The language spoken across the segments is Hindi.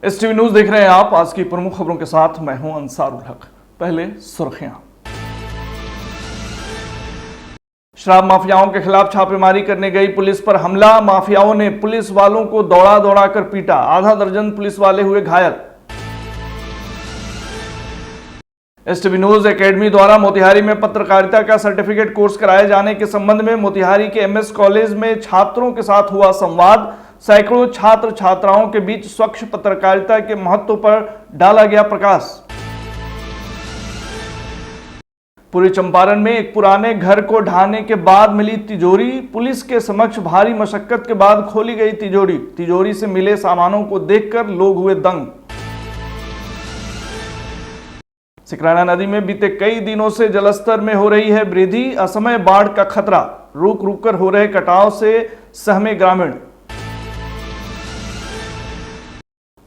एसटीवी न्यूज देख रहे हैं आप। आज की प्रमुख खबरों के साथ मैं हूं अंसारुल हक। पहले सुर्खियां। शराब माफियाओं के खिलाफ छापेमारी करने गई पुलिस पर हमला। माफियाओं ने पुलिस वालों को दौड़ा दौड़ा कर पीटा। आधा दर्जन पुलिस वाले हुए घायल। एसटीवी न्यूज एकेडमी द्वारा मोतिहारी में पत्रकारिता का सर्टिफिकेट कोर्स कराए जाने के संबंध में मोतिहारी के एमएस कॉलेज में छात्रों के साथ हुआ संवाद। सैकड़ों छात्र छात्राओं के बीच स्वच्छ पत्रकारिता के महत्व पर डाला गया प्रकाश। पूर्वी चंपारण में एक पुराने घर को ढहाने के बाद मिली तिजोरी। पुलिस के समक्ष भारी मशक्कत के बाद खोली गई तिजोरी। तिजोरी से मिले सामानों को देखकर लोग हुए दंग। सिकराना नदी में बीते कई दिनों से जलस्तर में हो रही है वृद्धि। असमय बाढ़ का खतरा। रुक रुक कर हो रहे कटाव से सहमे ग्रामीण।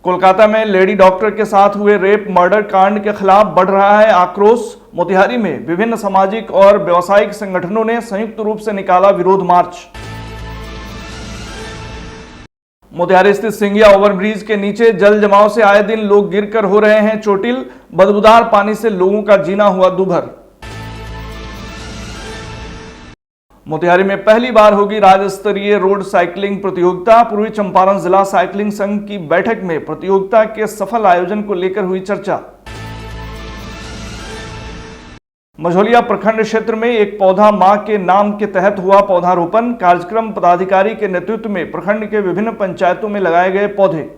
कोलकाता में लेडी डॉक्टर के साथ हुए रेप मर्डर कांड के खिलाफ बढ़ रहा है आक्रोश। मोतिहारी में विभिन्न सामाजिक और व्यावसायिक संगठनों ने संयुक्त रूप से निकाला विरोध मार्च। मोतिहारी स्थित सिंघिया ओवरब्रिज के नीचे जल जमाव से आए दिन लोग गिरकर हो रहे हैं चोटिल। बदबूदार पानी से लोगों का जीना हुआ दूभर। मोतिहारी में पहली बार होगी राज्य स्तरीय रोड साइकिलिंग प्रतियोगिता। पूर्वी चंपारण जिला साइकिलिंग संघ की बैठक में प्रतियोगिता के सफल आयोजन को लेकर हुई चर्चा। मझौलिया प्रखंड क्षेत्र में एक पौधा मां के नाम के तहत हुआ पौधारोपण। कार्यक्रम पदाधिकारी के नेतृत्व में प्रखंड के विभिन्न पंचायतों में लगाए गए पौधे।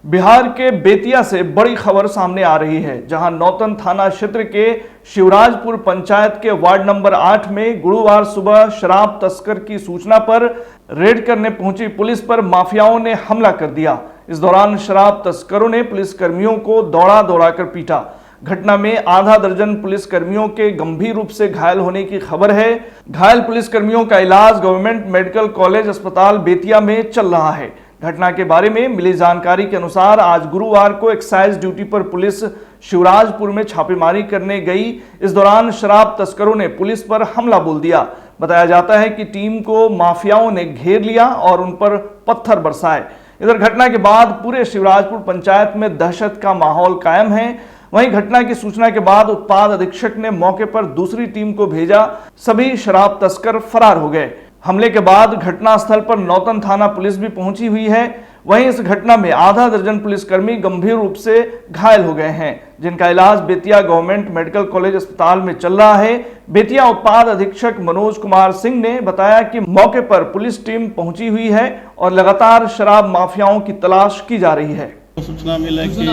बिहार के बेतिया से बड़ी खबर सामने आ रही है, जहां नौतन थाना क्षेत्र के शिवराजपुर पंचायत के वार्ड नंबर 8 में गुरुवार सुबह शराब तस्कर की सूचना पर रेड करने पहुंची पुलिस पर माफियाओं ने हमला कर दिया। इस दौरान शराब तस्करों ने पुलिसकर्मियों को दौड़ा दौड़ा कर पीटा। घटना में आधा दर्जन पुलिसकर्मियों के गंभीर रूप से घायल होने की खबर है। घायल पुलिसकर्मियों का इलाज गवर्नमेंट मेडिकल कॉलेज अस्पताल बेतिया में चल रहा है। घटना के बारे में मिली जानकारी के अनुसार आज गुरुवार को एक्साइज ड्यूटी पर पुलिस शिवराजपुर में छापेमारी करने गई। इस दौरान शराब तस्करों ने पुलिस पर हमला बोल दिया। बताया जाता है कि टीम को माफियाओं ने घेर लिया और उन पर पत्थर बरसाए। इधर घटना के बाद पूरे शिवराजपुर पंचायत में दहशत का माहौल कायम है। वहीं घटना की सूचना के बाद उत्पाद अधीक्षक ने मौके पर दूसरी टीम को भेजा। सभी शराब तस्कर फरार हो गए। हमले के बाद घटनास्थल पर नौतन थाना पुलिस भी पहुंची हुई है। वहीं इस घटना में आधा दर्जन पुलिसकर्मी गंभीर रूप से घायल हो गए हैं, जिनका इलाज बेतिया गवर्नमेंट मेडिकल कॉलेज अस्पताल में चल रहा है। बेतिया उत्पाद अधीक्षक मनोज कुमार सिंह ने बताया कि मौके पर पुलिस टीम पहुंची हुई है और लगातार शराब माफियाओं की तलाश की जा रही है। सूचना मिला कि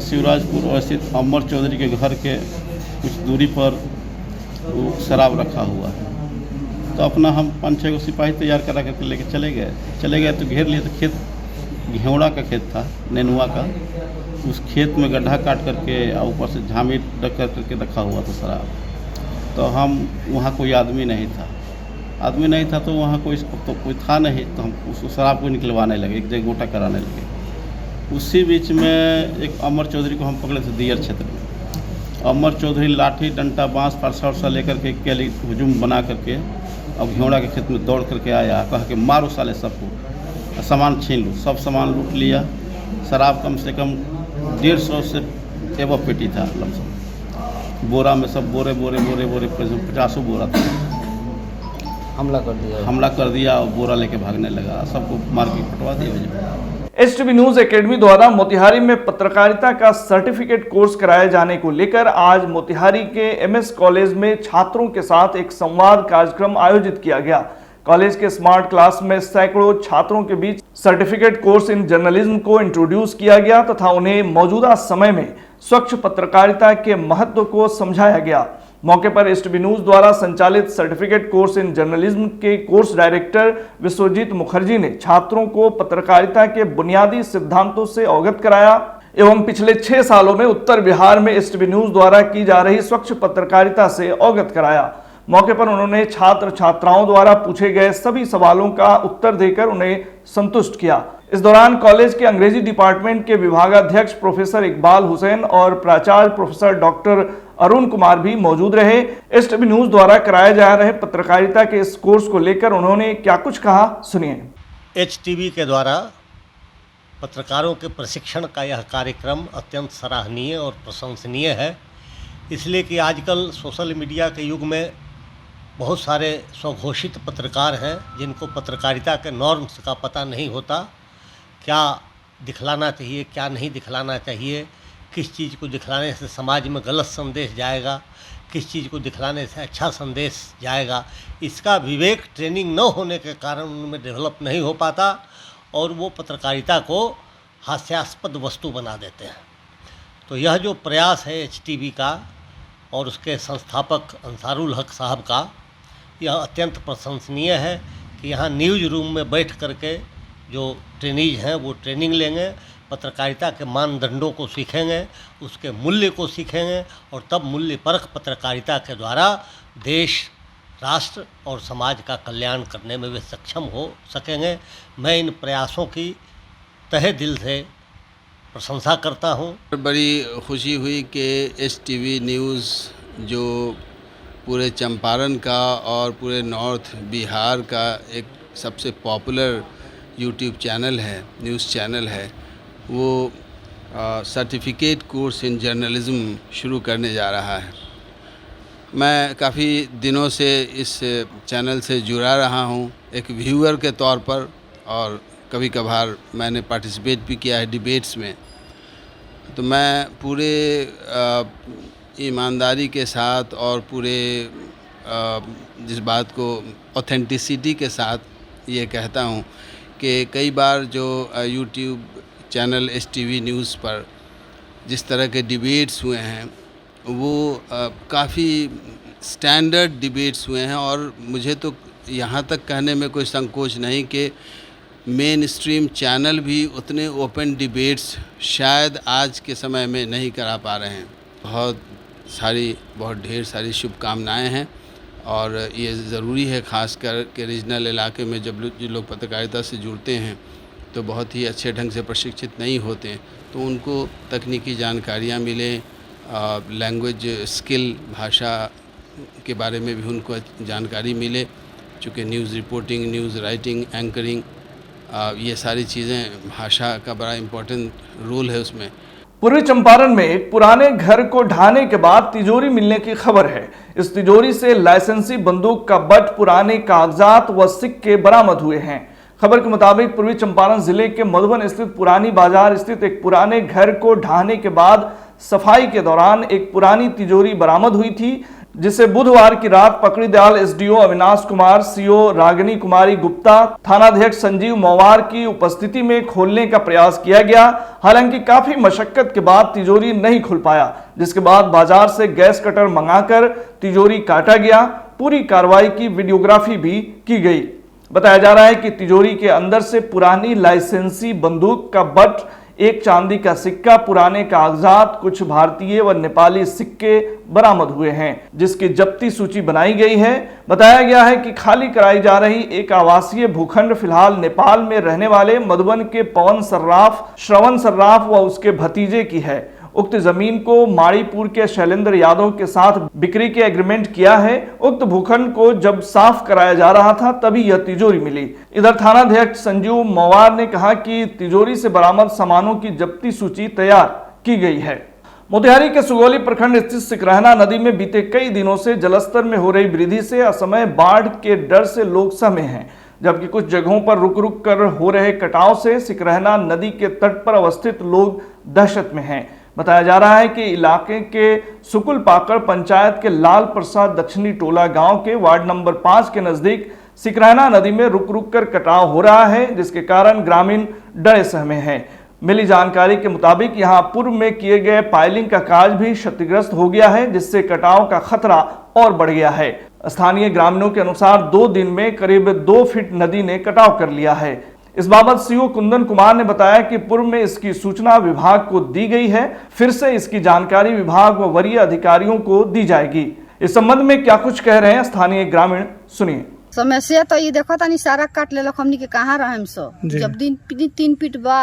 शिवराजपुर स्थित अमर चौधरी के घर के कुछ दूरी पर शराब रखा हुआ है। तो अपना हम 5-6 सिपाही तैयार करा करके लेके चले गए तो घेर लिए। तो खेत घेवड़ा का खेत था, नेनुआ का। उस खेत में गड्ढा काट करके और ऊपर से झामी रख करके रखा हुआ था शराब। तो हम वहाँ कोई आदमी नहीं था तो वहाँ कोई था नहीं। तो हम उस शराब को निकलवाने लगे, एक जगह गोटा कराने लगे। उसी बीच में एक अमर चौधरी को हम पकड़े थे दियर क्षेत्र में। अमर चौधरी लाठी डंटा बांस फरसा लेकर के कैली हजूम बना करके अब घेवड़ा के खेत में दौड़ करके आया। कहा कि मारो साले सबको, सामान छीन लो। सब सामान लूट लिया। शराब कम से कम 150 से एवं पेटी था लमसम। बोरा में सब बोरे 50 बोरा था। हमला कर दिया और बोरा लेके भागने लगा। सबको मार के पटवा दिया। एसटीवी न्यूज एकेडमी द्वारा मोतिहारी में पत्रकारिता का सर्टिफिकेट कोर्स कराए जाने को लेकर आज मोतिहारी के एमएस कॉलेज में छात्रों के साथ एक संवाद कार्यक्रम आयोजित किया गया। कॉलेज के स्मार्ट क्लास में सैकड़ों छात्रों के बीच सर्टिफिकेट कोर्स इन जर्नलिज्म को इंट्रोड्यूस किया गया तथा उन्हें मौजूदा समय में स्वच्छ पत्रकारिता के महत्व को समझाया गया। मौके पर एसटीवी न्यूज द्वारा संचालित सर्टिफिकेट कोर्स इन जर्नलिज्म के कोर्स डायरेक्टर विश्वजीत मुखर्जी ने छात्रों को पत्रकारिता के बुनियादी सिद्धांतों से अवगत कराया एवं पिछले 6 सालों में उत्तर बिहार में एसटीवी न्यूज द्वारा की जा रही स्वच्छ पत्रकारिता से अवगत कराया। मौके पर उन्होंने छात्र छात्राओं द्वारा पूछे गए सभी सवालों का उत्तर देकर उन्हें संतुष्ट किया। इस दौरान कॉलेज के अंग्रेजी डिपार्टमेंट के विभागाध्यक्ष प्रोफेसर इकबाल हुसैन और प्राचार्य प्रोफेसर डॉक्टर अरुण कुमार भी मौजूद रहे। एस टीवी न्यूज द्वारा कराए जा रहे पत्रकारिता के इस कोर्स को लेकर उन्होंने क्या कुछ कहा, सुनिए। एच टीवी के द्वारा पत्रकारों के प्रशिक्षण का यह कार्यक्रम अत्यंत सराहनीय और प्रशंसनीय है, इसलिए कि आजकल सोशल मीडिया के युग में बहुत सारे स्वघोषित पत्रकार हैं जिनको पत्रकारिता के नॉर्म्स का पता नहीं होता, क्या दिखलाना चाहिए क्या नहीं दिखलाना चाहिए, किस चीज़ को दिखलाने से समाज में गलत संदेश जाएगा, किस चीज़ को दिखलाने से अच्छा संदेश जाएगा, इसका विवेक ट्रेनिंग न होने के कारण उनमें डेवलप नहीं हो पाता और वो पत्रकारिता को हास्यास्पद वस्तु बना देते हैं। तो यह जो प्रयास है एच टीवी का और उसके संस्थापक अंसारुल हक साहब का, यह अत्यंत प्रशंसनीय है कि यहाँ न्यूज़ रूम में बैठ करके जो ट्रेनीज हैं वो ट्रेनिंग लेंगे, पत्रकारिता के मानदंडों को सीखेंगे, उसके मूल्य को सीखेंगे और तब मूल्य परख पत्रकारिता के द्वारा देश, राष्ट्र और समाज का कल्याण करने में वे सक्षम हो सकेंगे। मैं इन प्रयासों की तहे दिल से प्रशंसा करता हूँ। बड़ी खुशी हुई कि एस टीवी न्यूज़ जो पूरे चंपारण का और पूरे नॉर्थ बिहार का एक सबसे पॉपुलर यूट्यूब चैनल है, न्यूज़ चैनल है, वो सर्टिफिकेट कोर्स इन जर्नलिज्म शुरू करने जा रहा है। मैं काफ़ी दिनों से इस चैनल से जुड़ा रहा हूँ एक व्यूअर के तौर पर, और कभी कभार मैंने पार्टिसिपेट भी किया है डिबेट्स में। तो मैं पूरे ईमानदारी के साथ और पूरे जिस बात को ऑथेंटिसिटी के साथ ये कहता हूँ कि कई बार जो YouTube channel S TV news पर जिस तरह के डिबेट्स हुए हैं वो काफ़ी स्टैंडर्ड डिबेट्स हुए हैं, और मुझे तो यहाँ तक कहने में कोई संकोच नहीं कि मेन स्ट्रीम चैनल भी उतने ओपन डिबेट्स शायद आज के समय में नहीं करा पा रहे हैं। बहुत ढेर सारी शुभकामनाएं हैं, और ये ज़रूरी है ख़ास कर के रीजनल इलाके में जब जो लोग पत्रकारिता से जुड़ते हैं तो बहुत ही अच्छे ढंग से प्रशिक्षित नहीं होते हैं, तो उनको तकनीकी जानकारियाँ मिलें, लैंग्वेज स्किल, भाषा के बारे में भी उनको जानकारी मिले, चूँकि news reporting, news writing, anchoring, ये सारी चीज़ें भाषा का बड़ा इम्पोर्टेंट रोल है उसमें। पूर्वी चंपारण में एक पुराने घर को ढहाने के बाद तिजोरी मिलने की खबर है। इस तिजोरी से लाइसेंसी बंदूक का बट, पुराने कागजात व सिक्के बरामद हुए हैं। खबर के मुताबिक पूर्वी चंपारण जिले के मधुबन स्थित पुरानी बाजार स्थित एक पुराने घर को ढहाने के बाद सफाई के दौरान एक पुरानी तिजोरी बरामद हुई थी, जिसे बुधवार की रात पकड़ीदयाल एसडीओ अविनाश कुमार, सीओ रागिनी कुमारी गुप्ता, थानाध्यक्ष संजीव मोवार की उपस्थिति में खोलने का प्रयास किया गया। हालांकि काफी मशक्कत के बाद तिजोरी नहीं खुल पाया, जिसके बाद बाजार से गैस कटर मंगाकर तिजोरी काटा गया। पूरी कार्रवाई की वीडियोग्राफी भी की गई। बताया जा रहा है कि तिजोरी के अंदर से पुरानी लाइसेंसी बंदूक का बट, एक चांदी का सिक्का, पुराने कागजात, कुछ भारतीय व नेपाली सिक्के बरामद हुए हैं, जिसकी जब्ती सूची बनाई गई है। बताया गया है कि खाली कराई जा रही एक आवासीय भूखंड फिलहाल नेपाल में रहने वाले मधुबन के पवन सर्राफ, श्रवण सर्राफ व उसके भतीजे की है। उक्त जमीन को माड़ीपुर के शैलेंद्र यादव के साथ बिक्री के एग्रीमेंट किया है। उक्त भूखंड को जब साफ कराया जा रहा था तभी यह तिजोरी मिली। इधर थानाध्यक्ष संजीव मोवार ने कहा कि तिजोरी से बरामद सामानों की जब्ती सूची तैयार की गई है। मोतिहारी के सुगौली प्रखंड स्थित सिकरहना नदी में बीते कई दिनों से जलस्तर में हो रही वृद्धि से असमय बाढ़ के डर से लोग सहमे हैं, जबकि कुछ जगहों पर रुक रुक कर हो रहे कटाव से सिकरहना नदी के तट पर अवस्थित लोग दहशत में हैं। बताया जा रहा है कि इलाके के सुकुल पाकड़ पंचायत के लाल प्रसाद दक्षिणी टोला गांव के वार्ड नंबर 5 के नजदीक सिकरहना नदी में रुक रुक कर कटाव हो रहा है, जिसके कारण ग्रामीण डरे सहमे हैं। मिली जानकारी के मुताबिक यहां पूर्व में किए गए पाइलिंग का कार्य भी क्षतिग्रस्त हो गया है, जिससे कटाव का खतरा और बढ़ गया है। स्थानीय ग्रामीणों के अनुसार 2 दिन में करीब 2 फीट नदी ने कटाव कर लिया है। इस बाबत सीओ कुंदन कुमार ने बताया कि पूर्व में इसकी सूचना विभाग को दी गई है, फिर से इसकी जानकारी विभाग व वरीय अधिकारियों को दी जाएगी। इस संबंध में क्या कुछ कह रहे हैं स्थानीय ग्रामीण, सुनिए। समस्या तो ये देखो तनी सारा काट ले हमनी के कहाँ रहम सो, जब दिन 3 फीट बा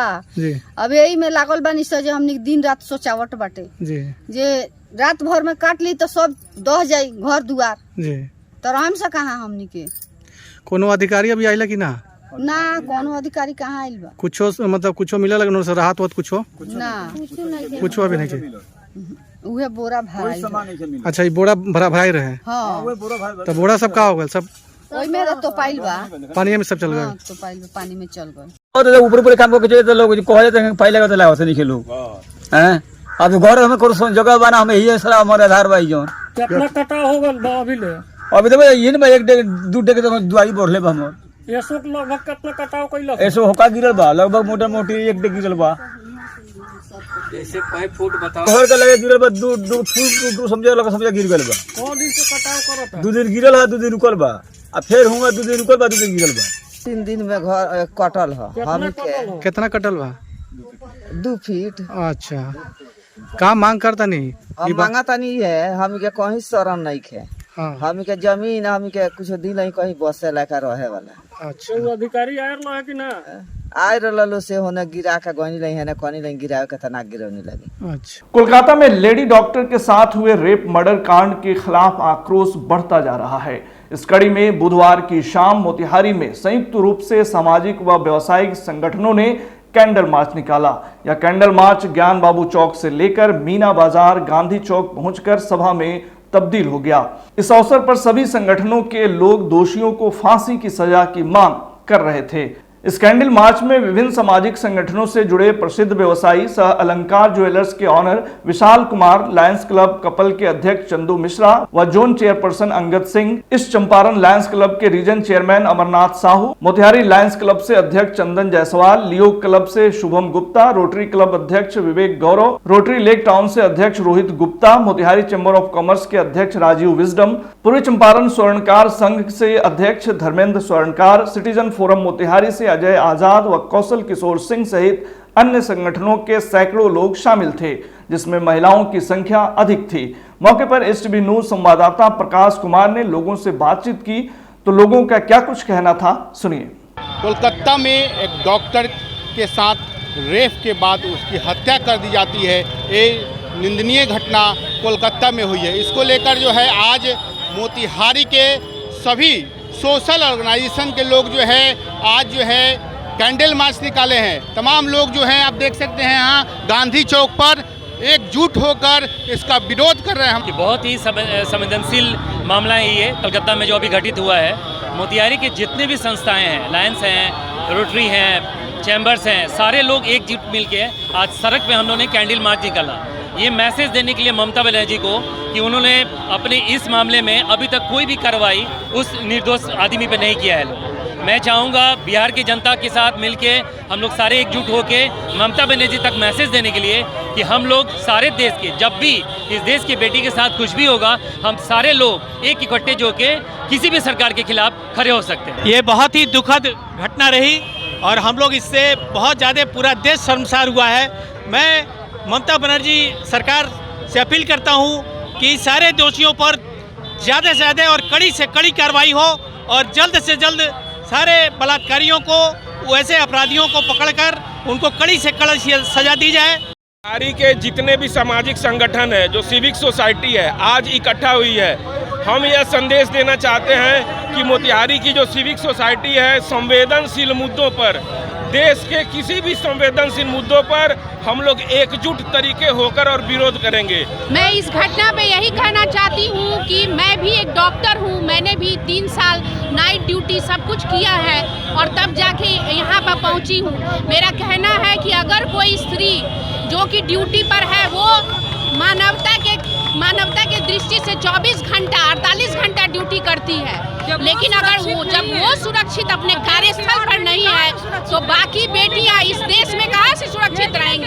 अब यही में लागल बानी सो जे हमनी दिन रात सोचावट बाटे जे रात भर में काट ली तो सब दह जाई घर दुआर, जी तो रहम से कहाँ हमनी के। कोनो अधिकारी अभी आइला कि ना? ना कोनो अधिकारी कहाँ आइल बा। कुछो मतलब कुछो मिला लगन से राहत होत कुछो ना कुछो अभी नहीं के। उहे बोरा भराई। अच्छा ये बोरा भराई रहे। हाँ तो बोरा सब का हो गए? सब ओई में तो पाइल बा, पानी में सब चल गए। हाँ, तो पाइल बा पानी में चल गए। तो ऊपर ऊपर काम करके तो लोग कहे जाते हैं पहले का तो लाओ से नहीं खेलो हैं। अब घर हमें कोनो जगह बना हमें ये सारा हमारे आधार भाई जोन कितना कटा हो गल बा अभी ले? अभी तो ये ना एक डेग दू डेग तो दुआई बढ़ले बा हमर। ऐसो लगभग कितना कटाव कइला? ऐसो होका गिरल बा लगभग मोटा मोटी एक डेग गिरल बा। जैसे 5 फुट बताओ। घर के लगे गिरल बा, दू फुट दू समझे लगा समझे गिर गल बा। कौन दिन से कटाव करत है? 2 दिन गिरल है, 2 दिन रुकल बा, अब फिर हुआ 2 दिन रुकल बा, 2 दिन गिरल बा। 3 दिन में घर कटल है। हम के कितना कटल बा? 2 फीट। अच्छा का मांग करता नहीं? हम मांगता नहीं है, हम के कहीं शरण नहीं खे। हाँ। हम के जमीन हम के कुछ दिन नहीं कहीं बसे लेकर रहे वाला। अच्छा वो अधिकारी आयल है कि ना? आए रहलो से होने गिरा के गनी नहीं है ना कनी नहीं गिरावे के तना गिरवनी लगी। अच्छा कोलकाता में लेडी डॉक्टर के साथ हुए रेप मर्डर कांड के खिलाफ आक्रोश बढ़ता जा रहा है। इस कड़ी में बुधवार की शाम मोतिहारी में संयुक्त रूप से सामाजिक व व्यवसायिक संगठनों ने कैंडल मार्च निकाला। यह कैंडल मार्च ज्ञान बाबू चौक से लेकर मीना बाजार गांधी चौक पहुंचकर सभा में तब्दील हो गया। इस अवसर पर सभी संगठनों के लोग दोषियों को फांसी की सजा की मांग कर रहे थे। इस कैंडल मार्च में विभिन्न सामाजिक संगठनों से जुड़े प्रसिद्ध व्यवसायी सह अलंकार ज्वेलर्स के honour Vishal Kumar, Lions club couple के अध्यक्ष चंदू मिश्रा व जोन चेयरपर्सन अंगद सिंह, इस चंपारण लायंस क्लब के region chairman Amarnath Sahu, Motihari lions club से अध्यक्ष चंदन जायसवाल, लियो क्लब से शुभम गुप्ता, रोटरी क्लब अध्यक्ष विवेक गौरव, रोटरी लेक टाउन से अध्यक्ष Rohit Gupta, Motihari chamber of commerce के अध्यक्ष राजीव विजडम, पूर्वी चंपारण स्वर्णकार संघ से अध्यक्ष धर्मेंद्र स्वर्णकार, सिटीजन फोरम मोतिहारी से अजय आजाद व कौशल किशोर सिंह सहित अन्य संगठनों के सैकड़ों लोग शामिल थे, जिसमें महिलाओं की संख्या अधिक थी। मौके पर एसटीवी न्यूज संवाददाता प्रकाश कुमार ने लोगों से बातचीत की, तो लोगों का क्या कुछ कहना था, सुनिए। कोलकाता में एक डॉक्टर के साथ रेप के बाद उसकी हत्या कर दी जाती है, ये निंदनीय घटना कोलकाता में हुई है। इसको लेकर जो है आज मोतिहारी के सभी सोशल ऑर्गेनाइजेशन के लोग जो है आज जो है कैंडल मार्च निकाले हैं। तमाम लोग जो हैं आप देख सकते हैं यहाँ गांधी चौक पर एकजुट होकर इसका विरोध कर रहे हैं। हम बहुत ही संवेदनशील मामला है ये कलकत्ता में जो अभी घटित हुआ है। मोतिहारी के जितने भी संस्थाएं हैं, लायंस हैं, रोटरी हैं, चैम्बर्स हैं, सारे लोग एकजुट मिलके आज सड़क पे हम लोगों ने कैंडल मार्च निकाला। ये मैसेज देने के लिए ममता बनर्जी को कि उन्होंने अपने इस मामले में अभी तक कोई भी कार्रवाई उस निर्दोष आदमी पे नहीं किया है लोग। मैं चाहूँगा बिहार की जनता के साथ मिलके हम लोग सारे एकजुट होके ममता बनर्जी तक मैसेज देने के लिए कि हम लोग सारे देश के, जब भी इस देश की बेटी के साथ कुछ भी होगा, हम सारे लोग एक इकट्ठे जो के किसी भी सरकार के खिलाफ खड़े हो सकते हैं। ये बहुत ही दुखद घटना रही और हम लोग इससे बहुत ज़्यादा पूरा देश शर्मसार हुआ है। मैं ममता बनर्जी सरकार से अपील करता हूं कि सारे दोषियों पर ज़्यादा से ज़्यादा और कड़ी से कड़ी कार्रवाई हो और जल्द से जल्द सारे बलात्कारियों को, वैसे अपराधियों को पकड़कर उनको कड़ी से कड़ी सजा दी जाए। मोतिहारी के जितने भी सामाजिक संगठन है, जो सिविक सोसाइटी है, आज इकट्ठा हुई है। हम यह संदेश देना चाहते हैं कि मोतिहारी की जो सिविक सोसाइटी है, संवेदनशील मुद्दों पर, देश के किसी भी संवेदनशील मुद्दों पर हम लोग एकजुट तरीके होकर और विरोध करेंगे। मैं इस घटना पे यही कहना चाहती हूँ कि मैं भी एक डॉक्टर हूँ, मैंने भी 3 साल नाइट ड्यूटी सब कुछ किया है और तब जाके यहाँ पर पहुँची हूँ। मेरा कहना है कि अगर कोई स्त्री जो कि ड्यूटी पर है वो मानवता के दृष्टि से 24 घंटा 48 घंटा ड्यूटी करती है, लेकिन अगर जब वो सुरक्षित अपने कार्यस्थल पर नहीं है तो बाकी बेटियां इस देश में कहाँ से सुरक्षित रहेंगी।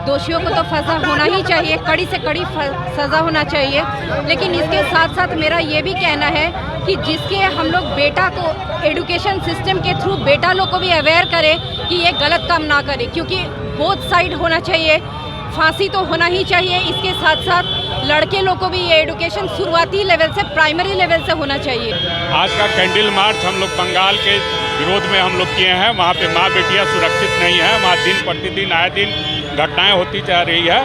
दोषियों को तो सजा होना ही चाहिए, कड़ी से कड़ी सजा होना चाहिए, लेकिन इसके साथ साथ मेरा ये भी कहना है कि जिसके हम लोग बेटा को एजुकेशन सिस्टम के थ्रू बेटा लोग को भी अवेयर करें कि ये गलत काम ना करे, क्योंकि बोथ साइड होना चाहिए। फांसी तो होना ही चाहिए, इसके साथ साथ लड़के लोग को भी ये एजुकेशन शुरुआती लेवल से, प्राइमरी लेवल से होना चाहिए। आज का कैंडल मार्च हम लोग बंगाल के विरोध में हम लोग किए हैं। वहाँ पे माँ बेटियाँ सुरक्षित नहीं है, वहाँ दिन प्रतिदिन आए दिन घटनाएं होती जा रही है।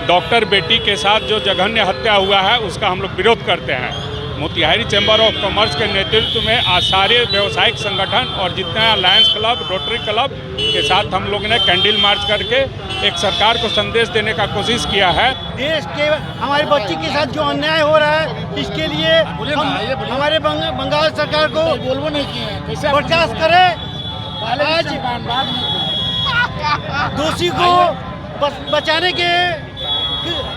डॉक्टर बेटी के साथ जो जघन्य हत्या हुआ है उसका हम लोग विरोध करते हैं। मोतिहारी चैम्बर ऑफ कॉमर्स के नेतृत्व में आज सारे व्यावसायिक संगठन और जितने लायंस क्लब, रोटरी क्लब के साथ हम लोग ने कैंडल मार्च करके एक सरकार को संदेश देने का कोशिश किया है। देश के हमारे बच्ची के साथ जो अन्याय हो रहा है इसके लिए हम हमारे बंगाल सरकार को बर्दाश्त करे। आज दोषी को बचाने के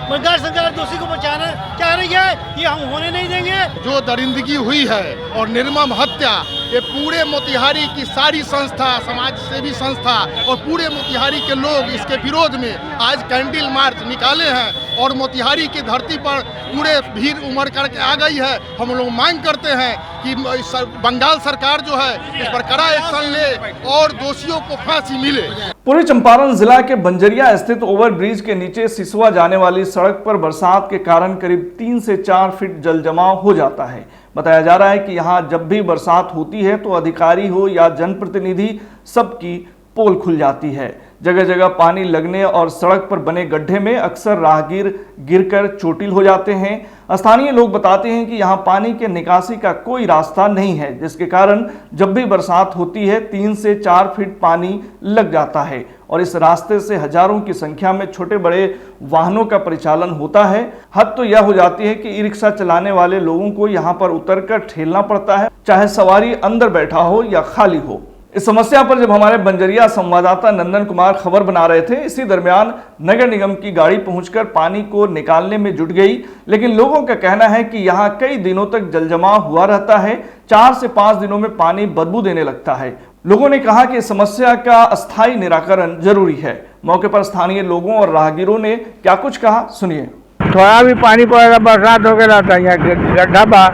बंगाल सरकार दोषी को बचाना चाह रही है, ये हम होने नहीं देंगे। जो दरिंदगी हुई है और निर्मम हत्या, ये पूरे मोतिहारी की सारी संस्था, समाज सेवी संस्था और पूरे मोतिहारी के लोग इसके विरोध में आज कैंडल मार्च निकाले हैं और मोतिहारी की धरती पर पूरे भीड़ उमड़ करके आ गई है। हम लोग मांग करते हैं कि बंगाल सरकार जो है इस पर कड़ा एक्शन ले और दोषियों को फांसी मिले। पूर्वी चंपारण जिला के बंजरिया स्थित ओवरब्रिज के नीचे सिसवा जाने वाली सड़क पर बरसात के कारण करीब 3 से 4 फीट जल जमाव हो जाता है। बताया जा रहा है कि यहाँ जब भी बरसात होती है तो अधिकारी हो या जनप्रतिनिधि सबकी पोल खुल जाती है। जगह जगह पानी लगने और सड़क पर बने गड्ढे में अक्सर राहगीर गिरकर चोटिल हो जाते हैं। स्थानीय लोग बताते हैं कि यहाँ पानी के निकासी का कोई रास्ता नहीं है, जिसके कारण जब भी बरसात होती है 3 से 4 फीट पानी लग जाता है और इस रास्ते से हजारों की संख्या में छोटे बड़े वाहनों का परिचालन होता है। हद तो यह हो जाती है कि ई रिक्शा चलाने वाले लोगों को यहाँ पर उतरकर ठेलना पड़ता है, चाहे सवारी अंदर बैठा हो या खाली हो। इस समस्या पर जब हमारे बंजरिया संवाददाता नंदन कुमार खबर बना रहे थे, इसी दरमियान नगर निगम की गाड़ी पहुंचकर पानी को निकालने में जुट गई, लेकिन लोगों का कहना है कि यहाँ कई दिनों तक जलजमाव हुआ रहता है। 4 से 5 दिनों में पानी बदबू देने लगता है। लोगों ने कहा कि इस समस्या का अस्थायी निराकरण जरूरी है। मौके पर स्थानीय लोगों और राहगीरों ने क्या कुछ कहा, सुनिए। थोड़ा भी पानी पड़ेगा, बरसात हो गया यहाँ गड्ढा बा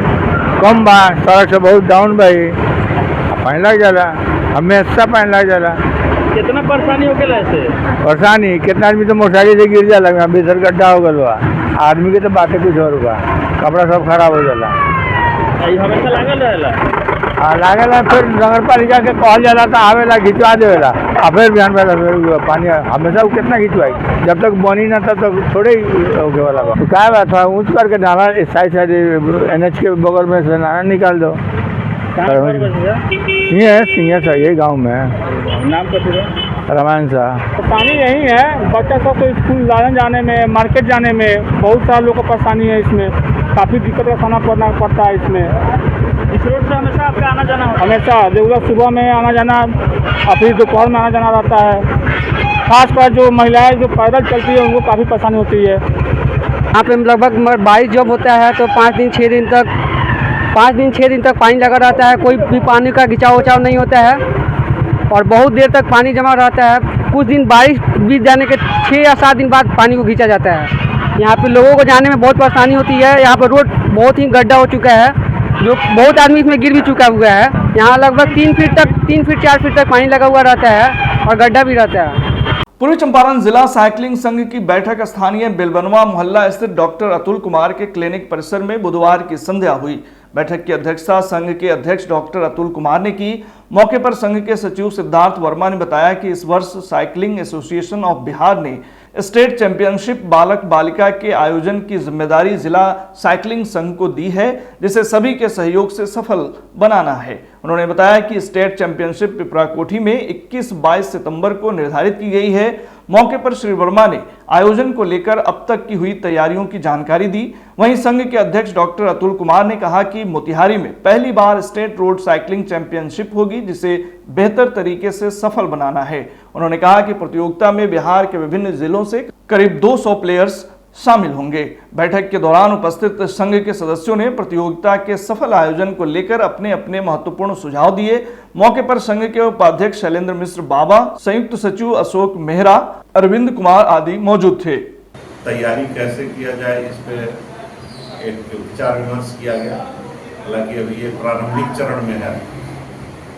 कम बा, सड़क से बहुत डाउन भाई पानी लग जाला, हमेशा पानी लग जाला। कितना परेशानी हो गया ऐसे? परेशानी कितना आदमी तो मोटरसाइकिल से गिर जाला, भीतर गड्ढा हो गया, आदमी के तो बातें कुछ और होगा, कपड़ा सब खराब हो जाला। हमेशा लागल रहेला? हाँ लागल है, फिर नगर पालिका के कहल जाला तो आवेला खिंचवा देवेला, फिर बिहान बेला फिर पानी हमेशा कितना खिंचवाई, जब तक बनी ना तब तक थोड़े ही होके वाला बा। तो क्या बात था, ऊँच करके नाला इस साइड NH के बगल में से नाला निकाल दो। ये है सिंह यही गाँव में। नाम क्या? रामायण शाह। तो पानी यही है, बच्चा सब को स्कूल जाने में, मार्केट जाने में बहुत सारे लोगों को परेशानी है। इसमें काफ़ी दिक्कत का सामना करना पड़ता है। इसमें इस रोड से हमेशा आपका आना जाना होता है? हमेशा रेगुलर सुबह में आना जाना और फिर दोपहर में आना जाना रहता है। खासकर जो महिलाएं जो पैदल चलती है उनको काफ़ी परेशानी होती है। यहाँ पे लगभग 22 जब होता है तो 5 दिन 6 दिन तक पानी लगा रहता है। कोई भी पानी का खिंचाव उचाव नहीं होता है और बहुत देर तक पानी जमा रहता है। कुछ दिन बारिश बीत जाने के 6 या 7 दिन बाद पानी को खींचा जाता है। यहाँ पे लोगों को जाने में बहुत परेशानी होती है। यहाँ पर रोड बहुत ही गड्ढा हो चुका है, जो बहुत आदमी इसमें गिर भी चुका हुआ है। यहाँ लगभग 3 फीट 4 फीट तक पानी लगा हुआ रहता है और गड्ढा भी रहता है। पूर्वी चंपारण जिला साइकिलिंग संघ की बैठक स्थानीय बेलबनवा मोहल्ला स्थित डॉक्टर अतुल कुमार के क्लिनिक परिसर में बुधवार की संध्या हुई। बैठक की अध्यक्षता संघ के अध्यक्ष डॉक्टर अतुल कुमार ने की। मौके पर संघ के सचिव सिद्धार्थ वर्मा ने बताया कि इस वर्ष साइकिलिंग एसोसिएशन ऑफ बिहार ने स्टेट चैंपियनशिप बालक बालिका के आयोजन की जिम्मेदारी जिला साइकिलिंग संघ को दी है, जिसे सभी के सहयोग से सफल बनाना है। उन्होंने बताया कि स्टेट चैंपियनशिप पिपराकोठी में 21-22 सितंबर को निर्धारित की गई है। मौके पर श्री वर्मा ने आयोजन को लेकर अब तक की हुई तैयारियों की जानकारी दी। वहीं संघ के अध्यक्ष डॉक्टर अतुल कुमार ने कहा कि मोतिहारी में पहली बार स्टेट रोड साइकिलिंग चैंपियनशिप होगी, जिसे बेहतर तरीके से सफल बनाना है। उन्होंने कहा कि प्रतियोगिता में बिहार के विभिन्न जिलों से करीब 200 प्लेयर्स शामिल होंगे। बैठक के दौरान उपस्थित संघ के सदस्यों ने प्रतियोगिता के सफल आयोजन को लेकर अपने अपने महत्वपूर्ण सुझाव दिए। मौके पर संघ के उपाध्यक्ष शैलेंद्र मिश्र बाबा, संयुक्त सचिव अशोक मेहरा, अरविंद कुमार आदि मौजूद थे। तैयारी कैसे किया जाए, इस पे एक विचार विमर्श किया गया। हालांकि अभी ये प्रारंभिक चरण में है,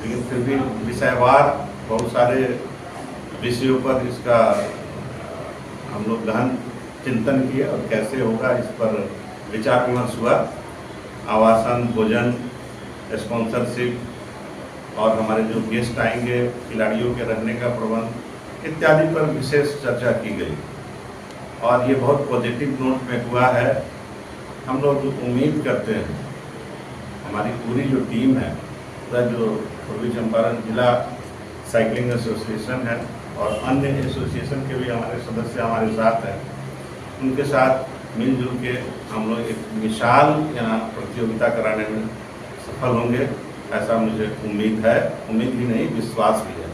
लेकिन फिर भी विषयवार बहुत सारे विषयों पर इसका हम लोग गहन चिंतन किए और कैसे होगा इस पर विचार विमर्श हुआ। आवासन, भोजन, स्पॉन्सरशिप और हमारे जो गेस्ट आएंगे, खिलाड़ियों के रहने का प्रबंध इत्यादि पर विशेष चर्चा की गई। और ये बहुत पॉजिटिव नोट पे हुआ है। हम लोग उम्मीद करते हैं, हमारी पूरी जो टीम है, पूरा जो पूर्वी चंपारण जिला साइकिलिंग एसोसिएशन है और अन्य एसोसिएशन के भी हमारे सदस्य हमारे साथ हैं, उनके साथ मिलजुल के हम लोग एक विशाल यहाँ प्रतियोगिता कराने में सफल होंगे, ऐसा मुझे उम्मीद है। उम्मीद ही नहीं, विश्वास भी है।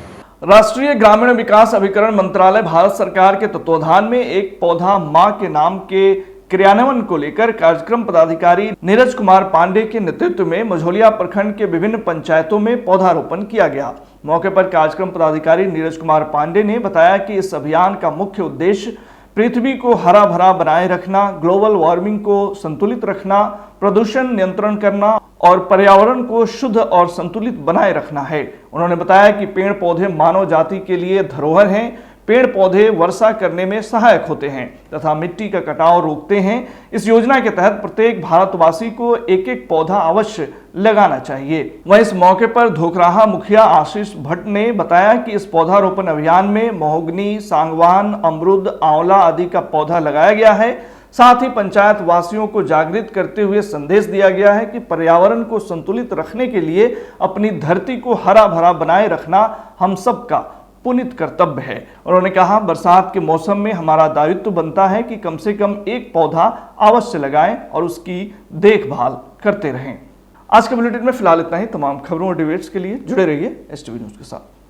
राष्ट्रीय ग्रामीण विकास अभिकरण मंत्रालय भारत सरकार के तत्वाधान में एक पौधा मां के नाम के क्रियान्वयन को लेकर कार्यक्रम पदाधिकारी नीरज कुमार पांडे के नेतृत्व में मझौलिया प्रखंड के विभिन्न पंचायतों में पौधारोपण किया गया। मौके पर कार्यक्रम पदाधिकारी नीरज कुमार पांडे ने बताया कि इस अभियान का मुख्य उद्देश्य पृथ्वी को हरा भरा बनाए रखना, ग्लोबल वार्मिंग को संतुलित रखना, प्रदूषण नियंत्रण करना और पर्यावरण को शुद्ध और संतुलित बनाए रखना है। उन्होंने बताया कि पेड़ पौधे मानव जाति के लिए धरोहर हैं। पेड़ पौधे वर्षा करने में सहायक होते हैं तथा मिट्टी का कटाव रोकते हैं। इस योजना के तहत प्रत्येक भारतवासी को एक एक पौधा अवश्य लगाना चाहिए। वहीं इस मौके पर धोखराहा मुखिया आशीष भट्ट ने बताया कि इस पौधारोपण अभियान में महोगनी, सांगवान, अमरूद, आंवला आदि का पौधा लगाया गया है। साथ ही पंचायत वासियों को जागृत करते हुए संदेश दिया गया है कि पर्यावरण को संतुलित रखने के लिए अपनी धरती को हरा भरा बनाए रखना हम सबका पुनीत कर्तव्य है। उन्होंने कहा, बरसात के मौसम में हमारा दायित्व बनता है कि कम से कम एक पौधा अवश्य लगाएं और उसकी देखभाल करते रहें। आज के बुलेटिन में फिलहाल इतना ही। तमाम खबरों और डिबेट्स के लिए जुड़े रहिए STV न्यूज के साथ।